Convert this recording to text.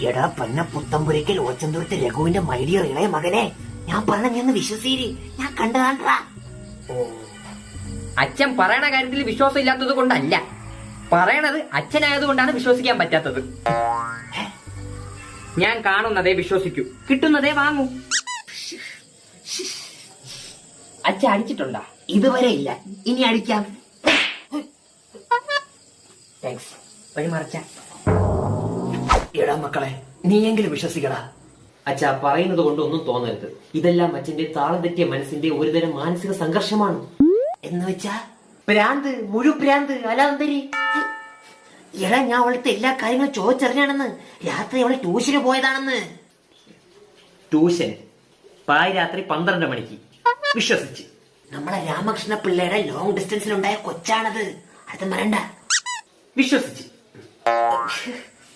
എടാ പന്ന പുത്തമ്പുരയ്ക്കൽ ഓച്ചന്തുരത്തെ രഘുവിന്റെ മൈഡിയർ ഇളയ മകനെ, ഞാൻ പറഞ്ഞെന്ന് വിശ്വസീരി, ഞാൻ കണ്ടതാണ്ടാ. അച്ഛൻ പറയണ കാര്യത്തിൽ വിശ്വാസം ഇല്ലാത്തത് കൊണ്ടല്ല, പറയണത് അച്ഛനായതുകൊണ്ടാണ് വിശ്വസിക്കാൻ പറ്റാത്തത്. ഞാൻ കാണുന്നതേ വിശ്വസിക്കൂ, കിട്ടുന്നതേ വാങ്ങൂ. അച്ഛൻ അടിച്ചിട്ടുണ്ടാ? ഇതുവരെ ഇല്ല, ഇനി അടിക്കാം. താങ്ക്സ്. വഴിമറിച്ച എടാ മക്കളെ, നീയെങ്കിലും വിശ്വസിക്കടാ. അച്ഛാ, പറയുന്നത് കൊണ്ടൊന്നും തോന്നരുത്. ഇതെല്ലാം അച്ഛന്റെ താളം തെറ്റിയ മനസ്സിന്റെ ഒരുതരം മാനസിക സംഘർഷമാണ്. എന്ന് വെച്ചാ ഭ്രാന്ത്, മുഴുഭ്രാന്ത്, അലാന്തരി. എടാ, ഞാൻ അവളത്തെ എല്ലാ കാര്യങ്ങളും ചോദിച്ചറിഞ്ഞാണെന്ന്. രാത്രി അവള് ട്യൂഷന് പോയതാണെന്ന്. ട്യൂഷൻ പാതിരാത്രി 12 മണിക്ക് വിശ്വസിച്ച്. നമ്മളെ രാമകൃഷ്ണ പിള്ളയുടെ ലോങ് ഡിസ്റ്റൻസിലുണ്ടായ കൊച്ചാണത്. അത് മറണ്ട. വിശ്വസിച്ച്.